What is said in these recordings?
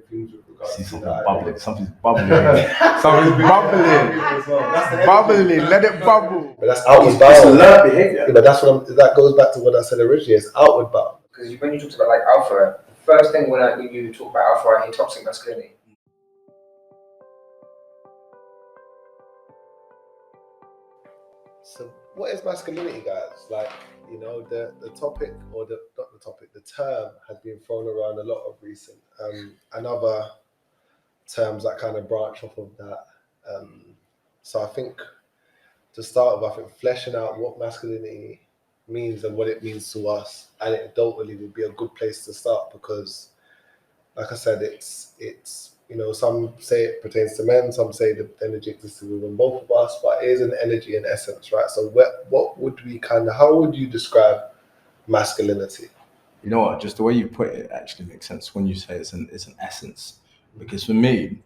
things with regards See to something that. bubbling. Something's bubbling. Something's bubbling. Bubbling. Let it bubble. But that's outward bound. It's learned behavior. Yeah, but that goes back to what I said originally. It's outward bound. Because when you talked about like alpha, the first thing when you talk about alpha, I hear toxic masculinity. So what is masculinity, guys? Like, you know, the topic, or not the topic, the term has been thrown around a lot of recent and other terms that kind of branch off of that. So I think to start with, I think fleshing out what masculinity means and what it means to us, and it adultly would be a good place to start, because like I said, it's you know, some say it pertains to men, some say the energy exists within both of us, but it is an energy in essence, right? So what would we how would you describe masculinity? You know what? Just the way you put it actually makes sense when you say it's an essence. Because for me,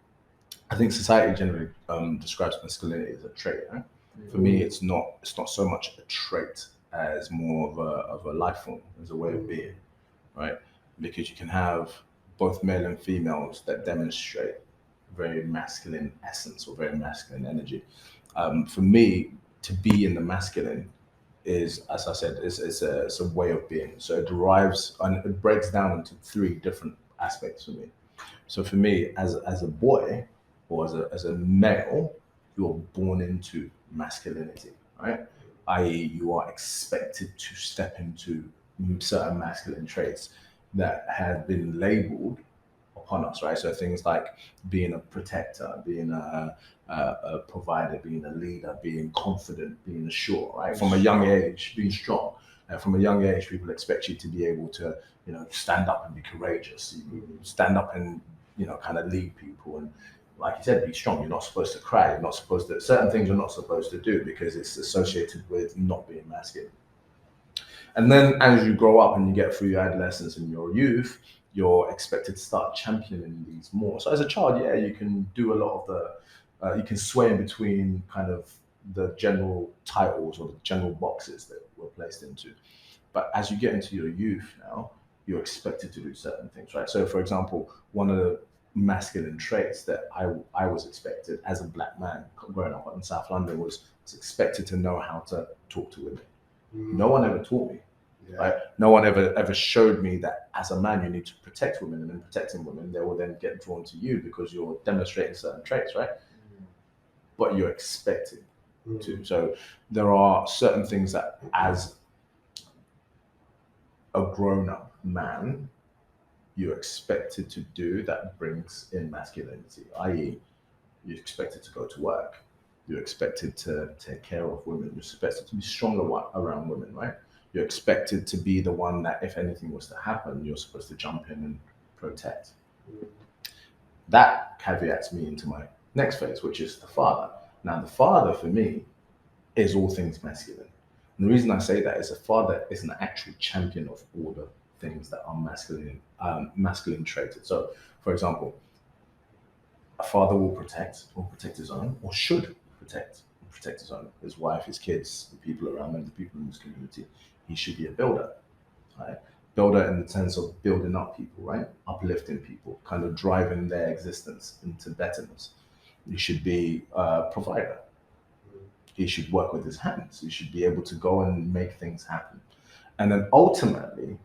I think society generally describes masculinity as a trait. Right? For me, it's not so much a trait as more of a life form, as a way of being, right? Because you can have both male and females that demonstrate very masculine essence or very masculine energy. For me, to be in the masculine is, as I said, it's a way of being. So it derives and it breaks down into three different aspects for me. So for me, as a boy or as a male, you're born into masculinity, right? I.e., you are expected to step into certain masculine traits that have been labeled upon us, right? So things like being a protector, being a provider, being a leader, being confident, being assured, right? From a young age, being strong. From a young age, people expect you to be able to, you know, stand up and be courageous. You stand up and, you know, kind of lead people. And like you said, be strong. You're not supposed to cry. You're not supposed to, certain things you're not supposed to do because it's associated with not being masculine. And then as you grow up and you get through your adolescence and your youth, you're expected to start championing these more. So as a child, yeah, you can do a lot of the, you can sway in between kind of the general titles or the general boxes that we're placed into. But as you get into your youth now, you're expected to do certain things, right? So for example, one of the masculine traits that I was expected as a black man growing up in South London was expected to know how to talk to women. No one ever taught me. Yeah. Right? No one ever showed me that as a man you need to protect women, and in protecting women they will then get drawn to you because you're demonstrating certain traits, right? But you're expected to. So there are certain things that as a grown-up man you're expected to do that brings in masculinity, i.e. you're expected to go to work, you're expected to take care of women, you're expected to be stronger around women, right? You're expected to be the one that if anything was to happen, you're supposed to jump in and protect. That caveats me into my next phase, which is the father. Now, the father for me is all things masculine. And the reason I say that is a father is an actual champion of all the things that are masculine traded. So, for example, a father will protect his own, or should protect his own, his wife, his kids, the people around him, the people in his community. He should be a builder, right? Builder in the sense of building up people, right? Uplifting people, kind of driving their existence into betterness. He should be a provider. He should work with his hands. He should be able to go and make things happen. And then ultimately,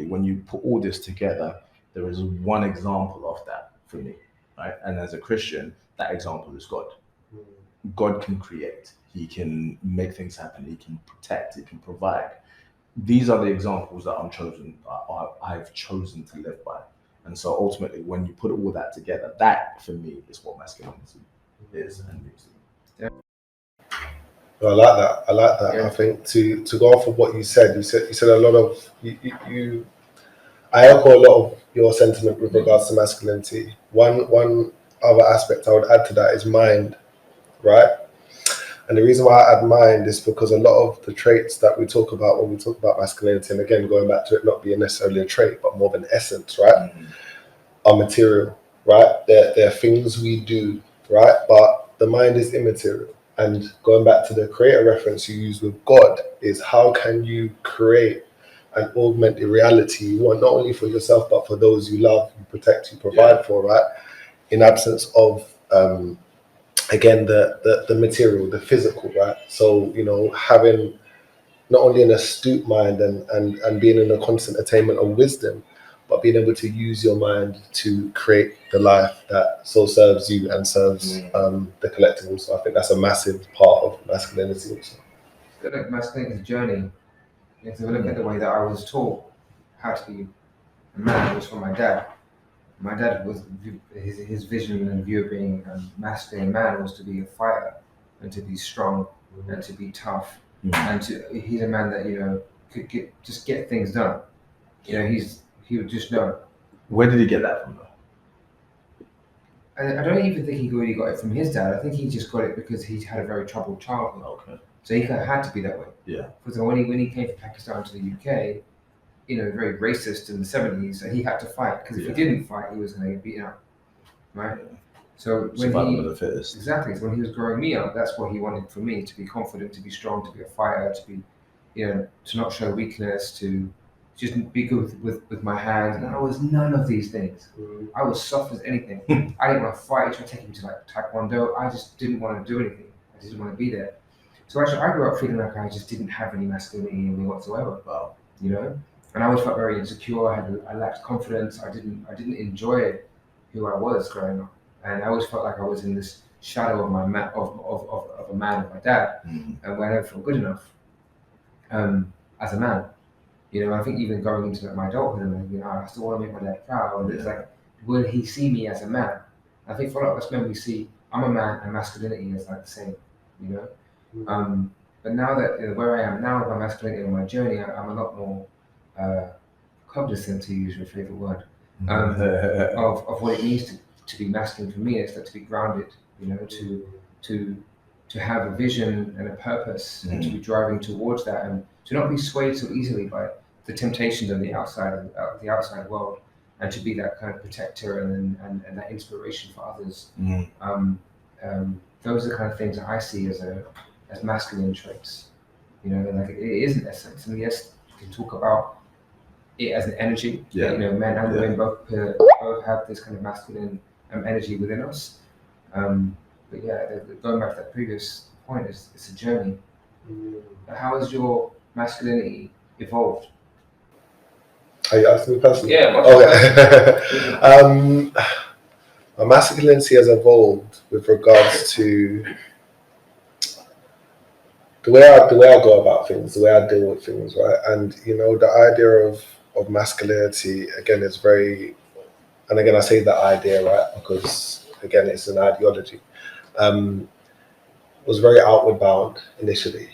when you put all this together, there is one example of that for me, right? And as a Christian, that example is God. God can create. He can make things happen. He can protect. He can provide. These are the examples that I've chosen to live by. And so ultimately, when you put all that together, that for me is what masculinity is and means to me. Yeah. Well, I like that. Yeah. I think to go off of what you said a lot of you. I echo a lot of your sentiment with regards to masculinity. One other aspect I would add to that is mind, right? And the reason why I add mind is because a lot of the traits that we talk about when we talk about masculinity, and again, going back to it not being necessarily a trait, but more of an essence, right? Are material, right? They're things we do, right? But the mind is immaterial. And going back to the creator reference you use with God is how can you create and augmented reality you want, not only for yourself but for those you love, you protect, you provide for, right? In absence of again the material, the physical, right? So having not only an astute mind and being in a constant attainment of wisdom, but being able to use your mind to create the life that so serves you and serves the collective. So I think that's a massive part of masculinity also. I feel like masculinity is a journey. You have to look at the way that I was taught how to be a man was from my dad. My dad was his vision and view of being a masculine man was to be a fighter and to be strong and to be tough and he's a man that could get things done. He would just know. Where did he get that from, though? I don't even think he really got it from his dad. I think he just got it because he had a very troubled childhood. Okay. So he kind of had to be that way. Yeah. Because when he came from Pakistan to the UK, very racist in the 70s, and he had to fight because if he didn't fight, he was going to get beaten up, right? So when survival of the fittest. Exactly. So when he was growing me up, that's what he wanted for me: to be confident, to be strong, to be a fighter, to be, to not show weakness, to just be good with my hands. And I was none of these things. I was soft as anything. I didn't want to fight. I tried to take him to like Taekwondo. I just didn't want to do anything. I didn't want to be there. So actually, I grew up feeling like I just didn't have any masculinity in me whatsoever. Wow. And I always felt very insecure. I lacked confidence. I didn't enjoy who I was growing up, and I always felt like I was in this shadow of my of a man, of my dad, and where I never felt good enough as a man. I think even going into my adulthood, and I still want to make my dad proud. And it's like, will he see me as a man? I think for a lot of us men, we see I'm a man and masculinity is like the same. But now that where I am now with my masculinity and my journey, I'm a lot more cognizant, to use your favorite word, of what it means to be masculine for me. It's like to be grounded, to have a vision and a purpose, and to be driving towards that, and to not be swayed so easily by the temptations of the outside world, and to be that kind of protector and that inspiration for others. Those are the kind of things that I see as masculine traits. Like it is an essence, and yes, you can talk about it as an energy. Men and women both have this kind of masculine energy within us. But going back to that previous point, it's a journey. How has your masculinity evolved? Are you asking me personally? Yeah. Okay. My masculinity has evolved with regards to the way I go about things, the way I deal with things, right? And the idea of masculinity again is very, and again I say that idea, right, because again it's an ideology. Was very outward bound initially.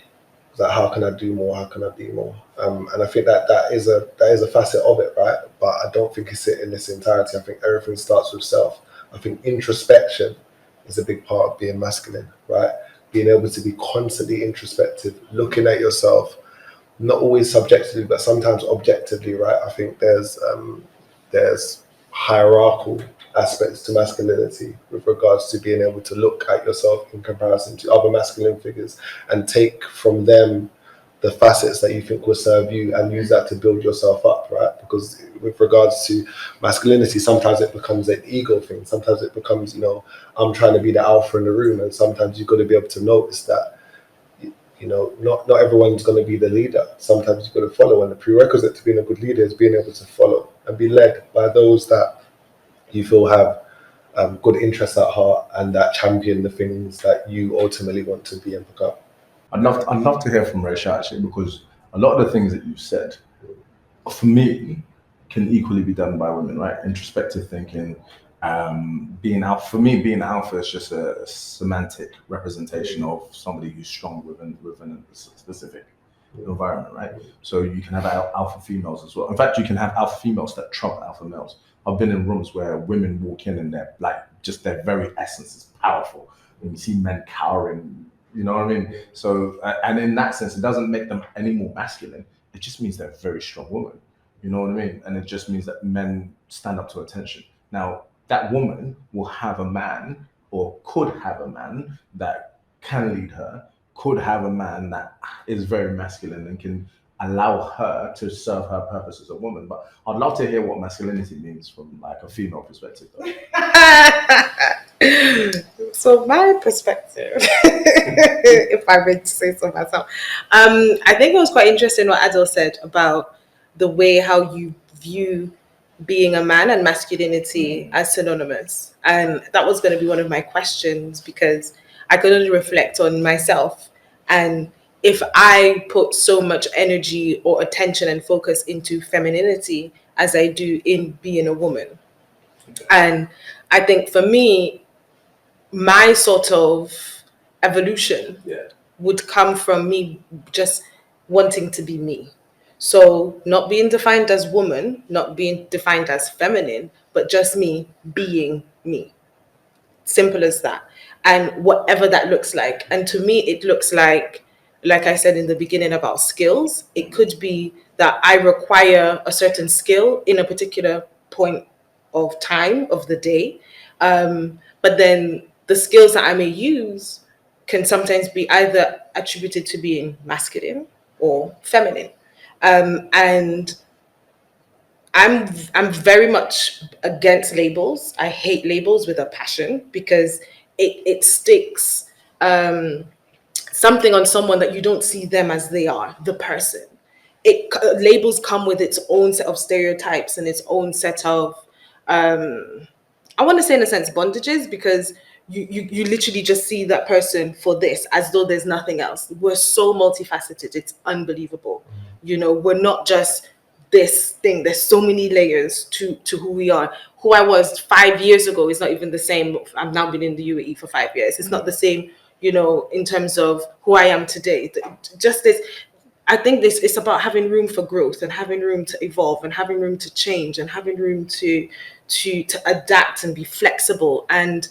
It's like, how can I do more? How can I be more? And I think that is a facet of it, right? But I don't think it's it in its entirety. I think everything starts with self. I think introspection is a big part of being masculine, right? Being able to be constantly introspective, looking at yourself, not always subjectively, but sometimes objectively, right? I think there's hierarchical aspects to masculinity with regards to being able to look at yourself in comparison to other masculine figures and take from them the facets that you think will serve you and use that to build yourself up, right? Because with regards to masculinity, sometimes it becomes an ego thing. Sometimes it becomes, I'm trying to be the alpha in the room. And sometimes you've got to be able to notice that, not everyone's going to be the leader. Sometimes you've got to follow. And the prerequisite to being a good leader is being able to follow and be led by those that you feel have good interests at heart and that champion the things that you ultimately want to be and become. I'd love to hear from Rhachell, actually, because a lot of the things that you've said, for me, can equally be done by women, right? Introspective thinking, being alpha. For me, being alpha is just a semantic representation of somebody who's strong within a specific environment, right? So you can have alpha females as well. In fact, you can have alpha females that trump alpha males. I've been in rooms where women walk in and they're like, just their very essence is powerful. And you see men cowering, you know what I mean? So, and in that sense, it doesn't make them any more masculine. It just means they're a very strong woman. You know what I mean? And it just means that men stand up to attention. Now, that woman will have a man, or could have a man that can lead her, could have a man that is very masculine and can allow her to serve her purpose as a woman. But I'd love to hear what masculinity means from like a female perspective, though. So my perspective, if I were to say so myself, I think it was quite interesting what Adil said about the way how you view being a man and masculinity as synonymous. And that was going to be one of my questions, because I could only reflect on myself. And if I put so much energy or attention and focus into femininity as I do in being a woman. And I think for me, my sort of evolution would come from me just wanting to be me. So not being defined as woman, not being defined as feminine, but just me being me. Simple as that. And whatever that looks like. And to me, it looks like I said in the beginning about skills, it could be that I require a certain skill in a particular point of time of the day. But then the skills that I may use can sometimes be either attributed to being masculine or feminine. And I'm very much against labels. I hate labels with a passion, because it sticks something on someone that you don't see them as they are, the person. Labels come with its own set of stereotypes and its own set of I want to say in a sense bondages, because you literally just see that person for this, as though there's nothing else. We're so multifaceted, it's unbelievable. We're not just this thing. There's so many layers to who we are. Who I was 5 years ago is not even the same. I've now been in the UAE for 5 years. It's not the same, in terms of who I am today. Just this, I think it's about having room for growth and having room to evolve and having room to change and having room to adapt and be flexible. And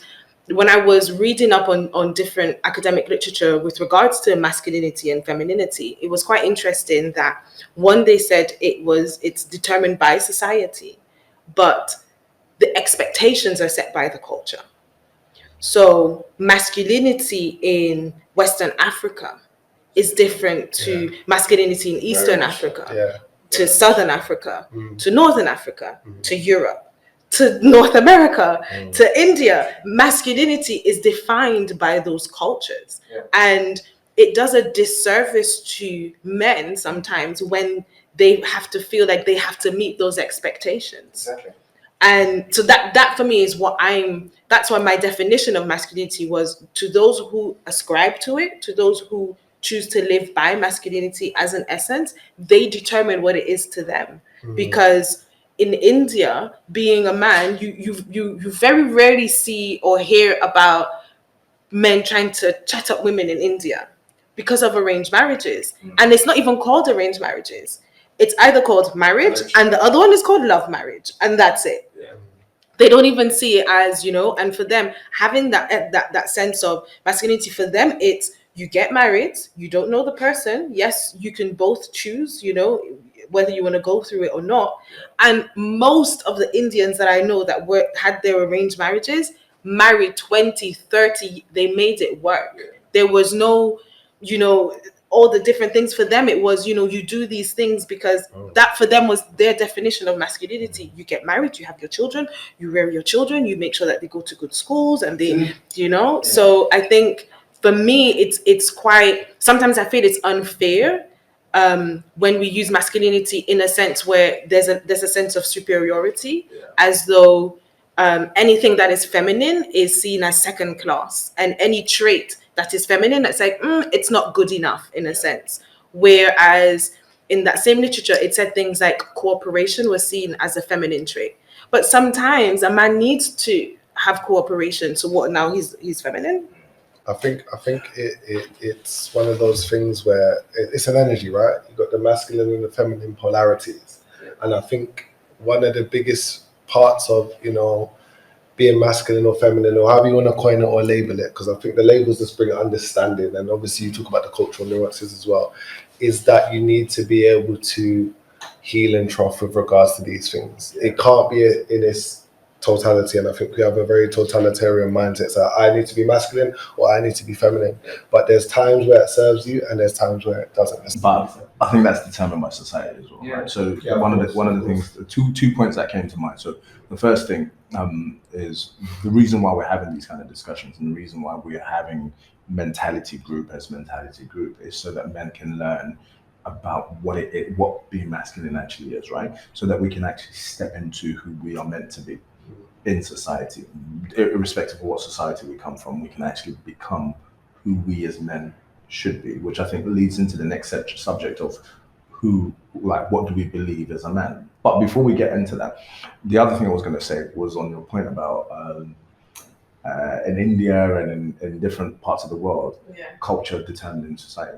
when I was reading up on different academic literature with regards to masculinity and femininity, it was quite interesting that one, they said it's determined by society, but the expectations are set by the culture. So masculinity in Western Africa is different to masculinity in Eastern Africa, to Southern Africa, to Northern Africa, to Europe, to North America, to India. Masculinity is defined by those cultures. And it does a disservice to men sometimes when they have to feel like they have to meet those expectations. Exactly. And so that for me is that's why my definition of masculinity was, to those who ascribe to it, to those who choose to live by masculinity as an essence, they determine what it is to them. Because in India, being a man, you very rarely see or hear about men trying to chat up women in India because of arranged marriages. And it's not even called arranged marriages. It's either called marriage and the other one is called love marriage, and that's it. They don't even see it as, and for them, having that sense of masculinity, for them, it's, you get married, you don't know the person. Yes, you can both choose, whether you want to go through it or not. And most of the Indians that I know that had their arranged marriages, married 20, 30, they made it work. There was no, all the different things. For them, it was, you do these things because that for them was their definition of masculinity. You get married, you have your children, you rear your children, you make sure that they go to good schools and they, So I think for me, it's quite, sometimes I feel it's unfair when we use masculinity in a sense where there's a sense of superiority, as though anything that is feminine is seen as second class, and any trait that is feminine, it's like it's not good enough in a sense. Whereas in that same literature, it said things like cooperation was seen as a feminine trait. But sometimes a man needs to have cooperation. So what now? He's feminine. I think it's one of those things where it's an energy, right? You've got the masculine and the feminine polarities. And I think one of the biggest parts of, being masculine or feminine, or however you want to coin it or label it, because I think the labels just bring understanding, and obviously you talk about the cultural nuances as well, is that you need to be able to heal and trough with regards to these things. It can't be in this totality, and I think we have a very totalitarian mindset. So I need to be masculine or I need to be feminine. But there's times where it serves you, and there's times where it doesn't. But I think that's determined by society as well. Yeah. Right? So Yeah, one of of the course. things, two points that came to mind. So the first thing is the reason why we're having these kind of discussions, and the reason why we're having mentality group is so that men can learn about what being masculine actually is, right? So that we can actually step into who we are meant to be in society, irrespective of what society we come from. We can actually become who we as men should be, which I think leads into the next subject of what do we believe as a man. But before we get into that, the other thing I was going to say was on your point about in India and in different parts of the world, culture determining society.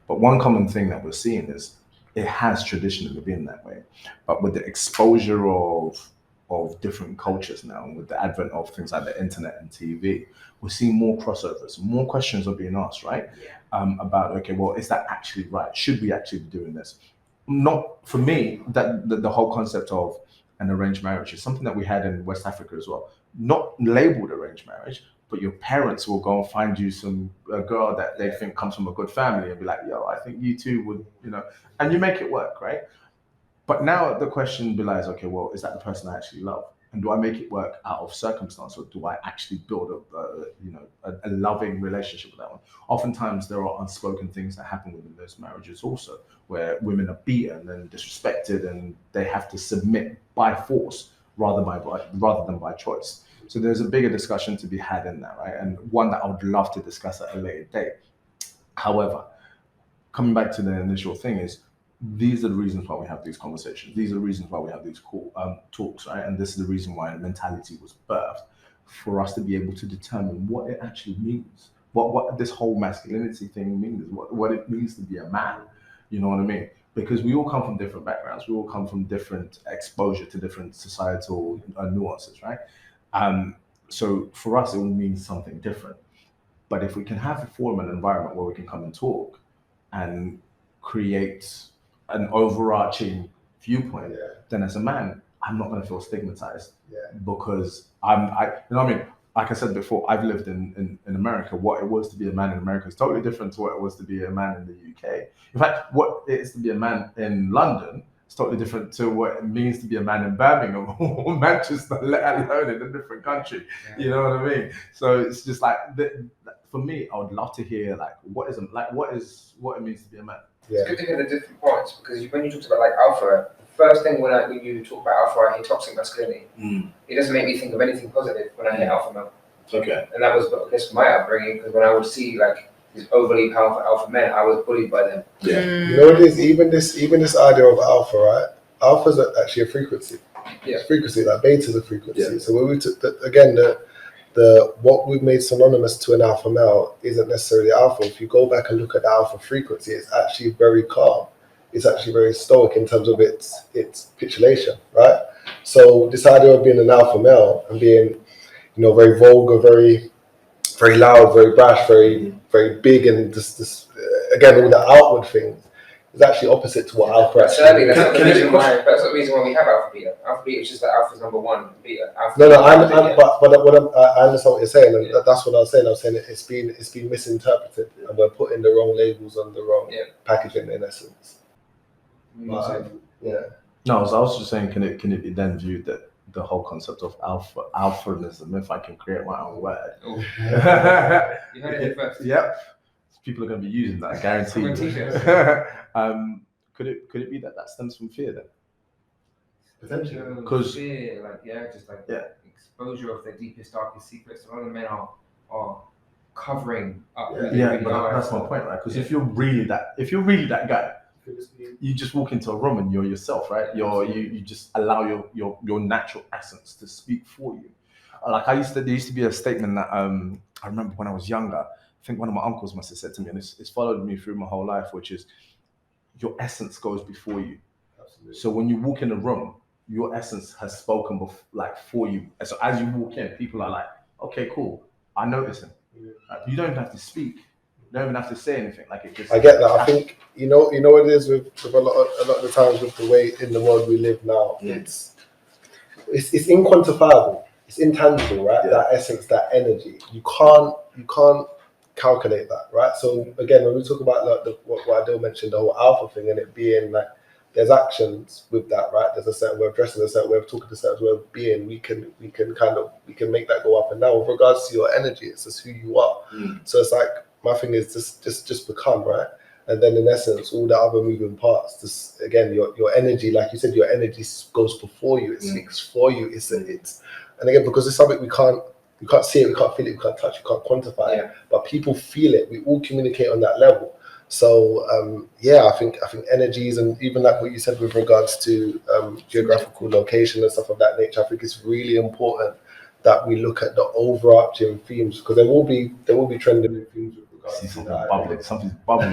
But one common thing that we're seeing is it has traditionally been that way. But with the exposure of different cultures now, with the advent of things like the internet and TV, we're seeing more crossovers, more questions are being asked, right? About, okay, well, is that actually right? Should we actually be doing this? Not for me, that the whole concept of an arranged marriage is something that we had in West Africa as well. Not labeled arranged marriage, but your parents will go and find you a girl that they think comes from a good family and be like, yo, I think you two would, and you make it work, right? But now the question belies, okay, well, is that the person I actually love? And do I make it work out of circumstance, or do I actually build a loving relationship with that one? Oftentimes there are unspoken things that happen within those marriages also, where women are beaten and disrespected and they have to submit by force rather than by choice. So there's a bigger discussion to be had in that, right? And one that I would love to discuss at a later date. However, coming back to the initial thing is, these are the reasons why we have these conversations. These are the reasons why we have these talks, right? And this is the reason why mentality was birthed, for us to be able to determine what it actually means, what this whole masculinity thing means, what it means to be a man. You know what I mean? Because we all come from different backgrounds. We all come from different exposure to different societal nuances, right? So for us, it will mean something different. But if we can have a forum and environment where we can come and talk and create an overarching viewpoint, then as a man, I'm not going to feel stigmatized because you know what I mean? Like I said before, I've lived in America. What it was to be a man in America is totally different to what it was to be a man in the UK. In fact, what it is to be a man in London is totally different to what it means to be a man in Birmingham or Manchester, let alone in a different country. You know what I mean? So it's just like, for me, I would love to hear what it means to be a man. It's good to hear the different points, because when you talked about alpha, the first thing when you talk about alpha, I hear toxic masculinity. It doesn't make me think of anything positive when I hear alpha male. Okay. And that was, I guess, my upbringing, because when I would see these overly powerful alpha men, I was bullied by them. Yeah. You know what it is? Even this idea of alpha, right? Alpha is actually a frequency. Yeah. It's frequency, like beta is a frequency. Yeah. So when we took what we've made synonymous to an alpha male isn't necessarily alpha. If you go back and look at the alpha frequency, it's actually very calm. It's actually very stoic in terms of its capitulation, right? So this idea of being an alpha male and being, very vulgar, very, very loud, very brash, very, very big, and this again, all the outward things is actually opposite to what alpha actually is. That's the reason why we have alpha beta. Alpha beta is just that alpha's number one, beta. I understand what you're saying, and that's what I was saying. I was saying it's been misinterpreted, and we're putting the wrong labels on the wrong packaging in essence. No, I was just saying, can it be then viewed that the whole concept of alphaism, if I can create my own word? You heard it first. Yep. People are going to be using that, I guarantee. Could it be that stems from fear then? Potentially. Because fear, exposure of their deepest, darkest secrets. A lot of men are covering up. That's my point, right? Because if you're really that guy, you just walk into a room and you're yourself, right? You just allow your natural essence to speak for you. There used to be a statement that I remember when I was younger. I think one of my uncles must have said to me, and it's followed me through my whole life, which is your essence goes before you. Absolutely. So when you walk in a room, your essence has spoken for you. And so as you walk in, people are like, okay, cool, I notice him. You don't even have to speak. You don't even have to say anything. I get that. I think you know what it is with a lot of the times with the way in the world we live now. It's inquantifiable. it's intangible, right? Yeah. That essence, that energy. You can't calculate that, right? So again, when we talk about like what Adil mentioned, the whole alpha thing, and it being like there's actions with that, right? There's a certain way of dressing, a certain way of talking, a certain way of being. We can make that go up and down. With regards to your energy, it's just who you are. So it's like my thing is just become, right? And then in essence, all the other moving parts, this again, your energy, like you said, your energy goes before you, it speaks for you. It's and again, because it's something we can't see it, we can't feel it, we can't touch, we can't quantify it, but people feel it. We all communicate on that level. So I think energies, and even like what you said with regards to geographical location and stuff of that nature, I think it's really important that we look at the overarching themes, because there will be trending themes with regards See to something that. bubbling. Something's bubbling.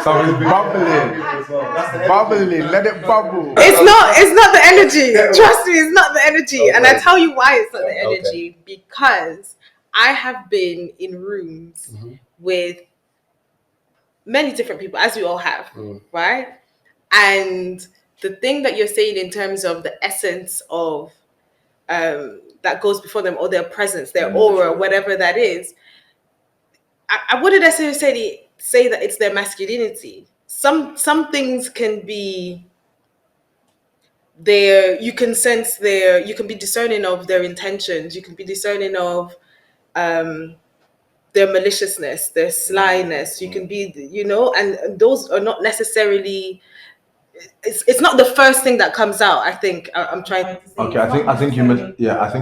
Something's bubbling. Bubbling. Let it bubble. It's not the energy. Trust me, it's not the energy. Okay. And I tell you why it's not the energy. Because I have been in rooms with many different people, as we all have, right? And the thing that you're saying in terms of the essence of that goes before them, or their presence, their aura, whatever that is, I wouldn't necessarily say that it's their masculinity. Some things can be there. You can sense their. You can be discerning of their intentions. You can be discerning of their maliciousness, their slyness. You can be, and those are not necessarily. It's not the first thing that comes out. I think I'm trying to say. Okay, I think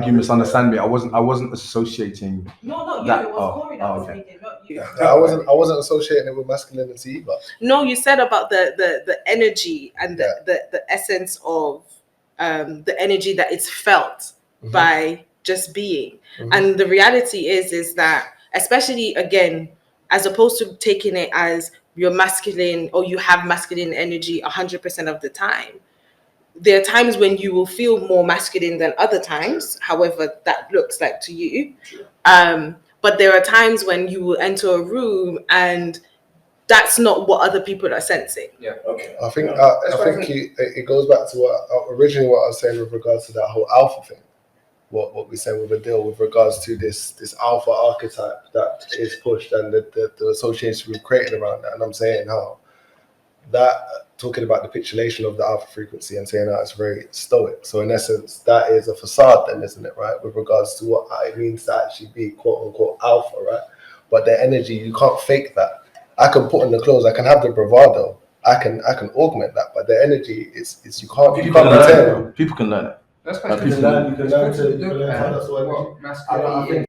you misunderstand me. I wasn't associating. No, that. It was Kori that was speaking, not you. I wasn't associating it with masculinity either. No, you said about the energy and the essence of the energy that is felt by just being. And the reality is that, especially again, as opposed to taking it as you're masculine or you have masculine energy 100% of the time, there are times when you will feel more masculine than other times, however that looks like to you. But there are times when you will enter a room and that's not what other people are sensing. Yeah. Okay. I think it goes back to what originally what I was saying with regards to that whole alpha thing. What we said with Adil with regards to this alpha archetype that is pushed, and the association we've created around that. And I'm saying how that, talking about the pixelation of the alpha frequency and saying that it's very stoic. So in essence, that is a facade then, isn't it, right? With regards to what it means to actually be quote unquote alpha, right? But the energy, you can't fake that. I can put on the clothes, I can have the bravado, I can augment that, but the energy is you can't pretend. People can learn it. That's I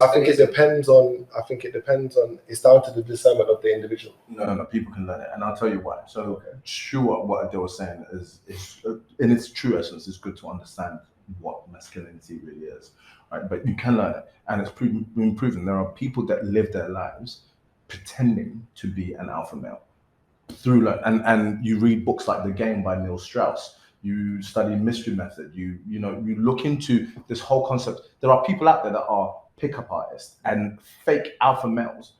think it depends on. It's down to the discernment of the individual. No, people can learn it, and I'll tell you why. So, sure, what Adil was saying is in its true essence, it's good to understand what masculinity really is, right? But you can learn it, and it's been proven. There are people that live their lives pretending to be an alpha male through, and you read books like The Game by Neil Strauss. You study mystery method, you look into this whole concept. There are people out there that are pickup artists and fake alpha males.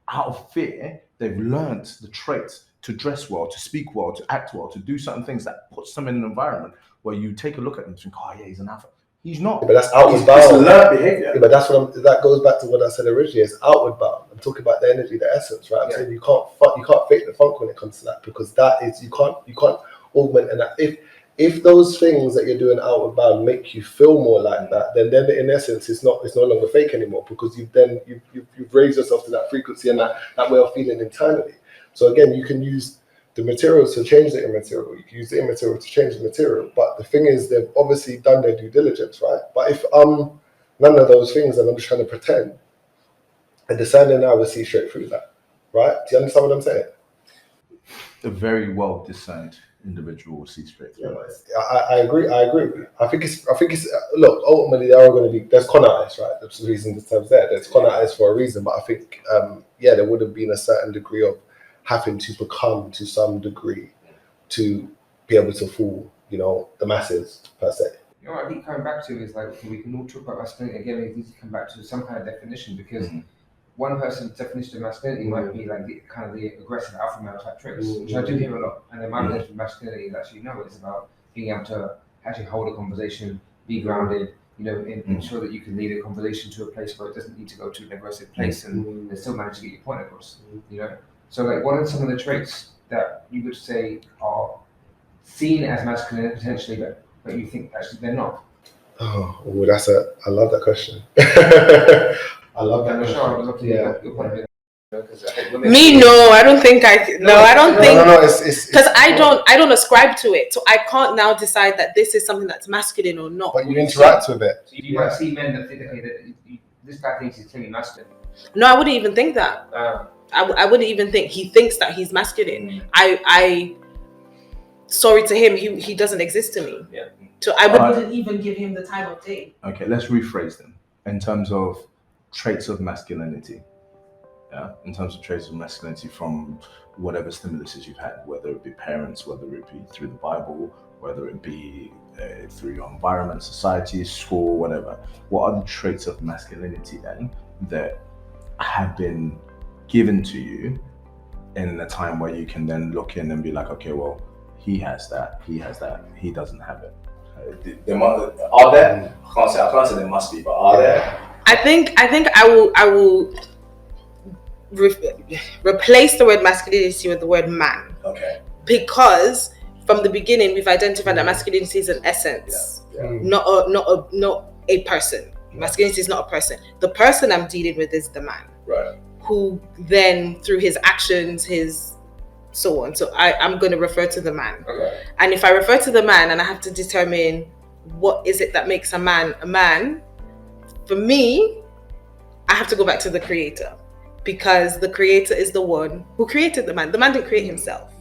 Out of fear, they've learned the traits to dress well, to speak well, to act well, to do certain things that puts them in an environment where you take a look at them and think, oh yeah, he's an alpha. He's not. But that's outward bound. It's learned behavior. Yeah, but that goes back to what I said originally. It's outward bound. I'm talking about the energy, the essence, right? I'm saying you can't fake the funk when it comes to that, because that is you can't augment. And that if those things that you're doing outward bound make you feel more like that, then in essence it's no longer fake anymore, because you've raised yourself to that frequency and that way of feeling internally. So again, you can use the materials to change the immaterial. You can use the immaterial to change the material. But the thing is, they've obviously done their due diligence, right? But if none of those things and I'm just trying to pretend, a discerning eye will see straight through that, right? Do you understand what I'm saying? A very well discerned individual will see straight through. I agree. I agree with you. I think it's look, ultimately there are going to be, there's con artists, right? There's the reason this term's there. There's con artists for a reason, but I think there would have been a certain degree of having to become to some degree to be able to fool, the masses per se. What I keep coming back to is like, we can all talk about masculinity again. We need to come back to some kind of definition, because one person's definition of masculinity might be like the aggressive alpha male type traits, which I do hear a lot. And then my definition of masculinity is actually it's about being able to actually hold a conversation, be grounded, ensure that you can lead a conversation to a place where it doesn't need to go to an aggressive place and still manage to get your point across. So like, what are some of the traits that you would say are seen as masculine potentially, but you think actually they're not? Oh, I love that question. I love that question. Yeah. Me, no, I don't think I think it's because I don't ascribe to it, so I can't now decide that this is something that's masculine or not. But you interact with it. So you might see men that think, okay, that this guy thinks he's clearly masculine. No, I wouldn't even think that. I wouldn't even think he thinks that he's masculine. I sorry to him, he doesn't exist to me. Yeah. So I wouldn't even give him the time of day. Okay, let's rephrase them in terms of traits of masculinity. Yeah, in terms of traits of masculinity from whatever stimuluses you've had, whether it be parents, whether it be through the Bible, whether it be through your environment, society, school, whatever. What are the traits of masculinity then that have been given to you in a time where you can then look in and be like, okay, well, he has that, he doesn't have it. Are there? I can't say there must be, but are there? I think I will replace the word masculinity with the word man. Okay. Because from the beginning we've identified that masculinity is an essence, not a person. Masculinity is not a person. The person I'm dealing with is the man. Right. Who then through his actions, his so on. So I'm going to refer to the man. Okay. And if I refer to the man and I have to determine what is it that makes a man, for me, I have to go back to the creator, because the creator is the one who created the man. The man didn't create himself.